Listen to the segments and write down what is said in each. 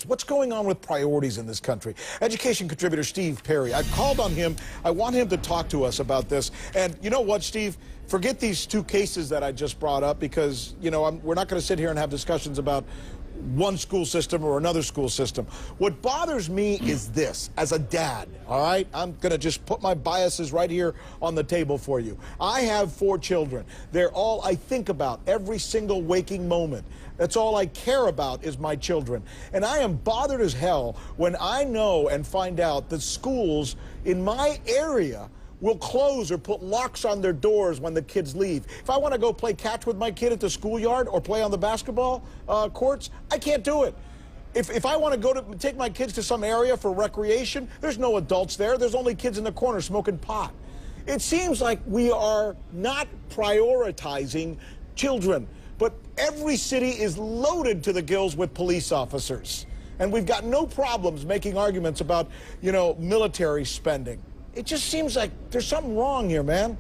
What's going on with priorities in this country? Education contributor Steve Perry. I called on him. I want him to talk to us about this. And you know what, Steve? Forget these two cases that I just brought up because, you know, we're not going to sit here and have discussions about one school system or another school system. What bothers me is this, as a dad, all right? I'm going to just put my biases right here on the table for you. I have 4 children. They're all I think about every single waking moment. That's all I care about is my children. And I am bothered as hell when I know and find out that schools in my area will close or put locks on their doors when the kids leave. If I want to go play catch with my kid at the schoolyard or play on the basketball courts, I can't do it. If I want to go to take my kids to some area for recreation, there's no adults there. There's only kids in the corner smoking pot. It seems like we are not prioritizing children, but every city is loaded to the gills with police officers. And we've got no problems making arguments about, you know, military spending. It just seems like there's something wrong here, man.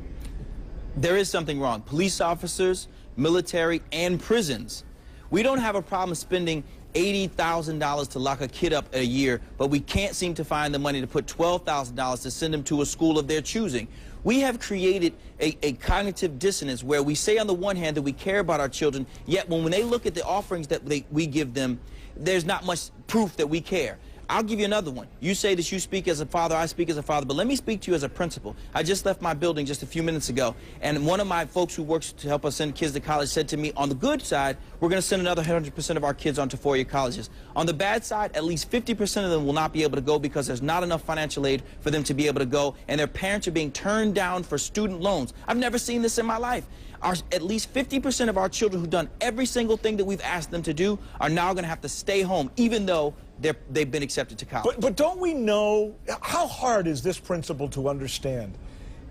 There is something wrong. Police officers, military, and prisons. We don't have a problem spending $80,000 to lock a kid up a year, but we can't seem to find the money to put $12,000 to send them to a school of their choosing. We have created a cognitive dissonance where we say on the one hand that we care about our children, yet when they look at the offerings that we give them, there's not much proof that we care. I'll give you another one. You say that you speak as a father, I speak as a father, but let me speak to you as a principal. I just left my building just a few minutes ago, and one of my folks who works to help us send kids to college said to me, on the good side, we're going to send another 100% of our kids onto four-year colleges. On the bad side, at least 50% of them will not be able to go because there's not enough financial aid for them to be able to go, and their parents are being turned down for student loans. I've never seen this in my life. At least 50% of our children who've done every single thing that we've asked them to do are now going to have to stay home, even though they've been accepted to college. But don't we know, how hard is this principle to understand?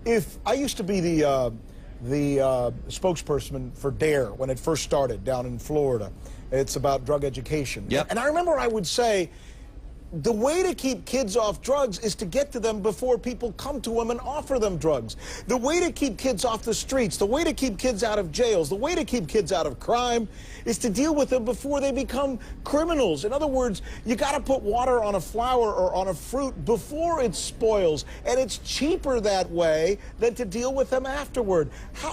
If I used to be the spokesperson for DARE when it first started down in Florida. It's about drug education. Yep. And I remember I would say, the way to keep kids off drugs is to get to them before people come to them and offer them drugs. The way to keep kids off the streets, the way to keep kids out of jails, the way to keep kids out of crime is to deal with them before they become criminals. In other words, you got to put water on a flower or on a fruit before it spoils, and it's cheaper that way than to deal with them afterward.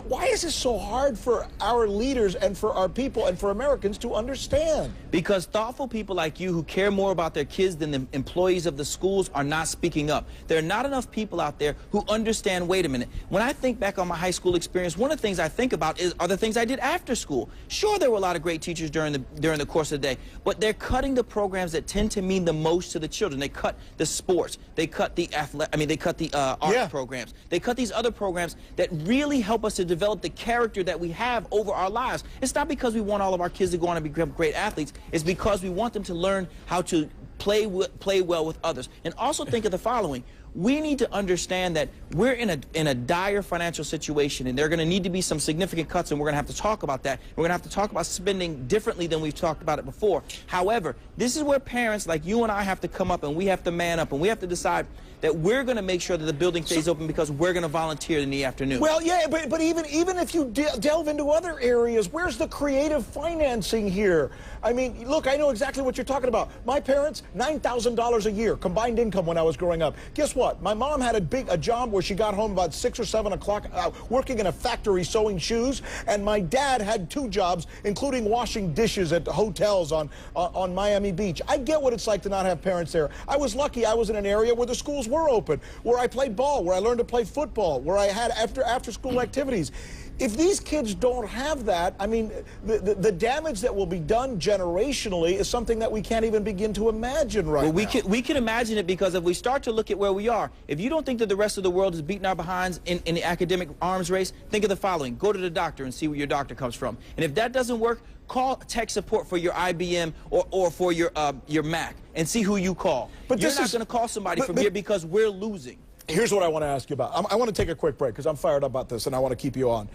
Why is this so hard for our leaders and for our people and for Americans to understand? Because thoughtful people like you who care more about their kids than the employees of the schools are not speaking up. There are not enough people out there who understand, wait a minute, when I think back on my high school experience, one of the things I think about are the things I did after school. Sure, there were a lot of great teachers during the course of the day, but they're cutting the programs that tend to mean the most to the children. They cut the sports, they cut the art programs, they cut these other programs that really help us to develop the character that we have over our lives. It's not because we want all of our kids to go on and become great athletes, it's because we want them to learn how to play well with others. And also think of the following. We need to understand that we're in a dire financial situation, and there are going to need to be some significant cuts, and we're going to have to talk about that. We're going to have to talk about spending differently than we've talked about it before. However, this is where parents like you and I have to come up, and we have to man up, and we have to decide that we're going to make sure that the building stays open because we're going to volunteer in the afternoon. Well, yeah, but even if you delve into other areas, where's the creative financing here? I mean, look, I know exactly what you're talking about. My parents, $9,000 a year, combined income when I was growing up. Guess what? My mom had a job where she got home about 6 or 7 o'clock, working in a factory sewing shoes, and my dad had 2 jobs, including washing dishes at hotels on Miami Beach. I get what it's like to not have parents there. I was lucky I was in an area where the schools were open, where I played ball, where I learned to play football, where I had after school activities. If these kids don't have that, I mean, the damage that will be done generationally is something that we can't even begin to imagine right now. Well, we can imagine it because if we start to look at where we are, if you don't think that the rest of the world is beating our behinds in the academic arms race, think of the following. Go to the doctor and see where your doctor comes from. And if that doesn't work, call tech support for your IBM or for your Mac and see who you call. But you're not going to call somebody from here because we're losing. Here's what I want to ask you about. I want to take a quick break because I'm fired up about this and I want to keep you on.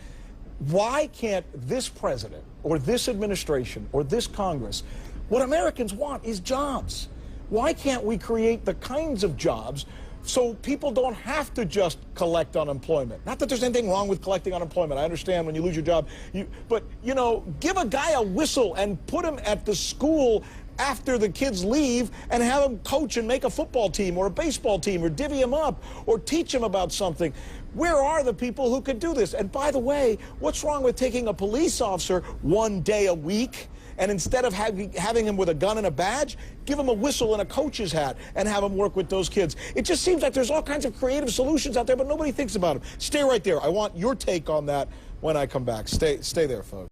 Why can't this president or this administration or this Congress, what Americans want is jobs. Why can't we create the kinds of jobs so people don't have to just collect unemployment? Not that there's anything wrong with collecting unemployment. I understand when you lose your job. But, you know, give a guy a whistle and put him at the school after the kids leave and have them coach and make a football team or a baseball team or divvy them up or teach them about something. Where are the people who could do this? And by the way, what's wrong with taking a police officer one day a week and instead of having him with a gun and a badge, give him a whistle and a coach's hat and have him work with those kids? It just seems like there's all kinds of creative solutions out there, but nobody thinks about them. Stay right there. I want your take on that when I come back. Stay there, folks.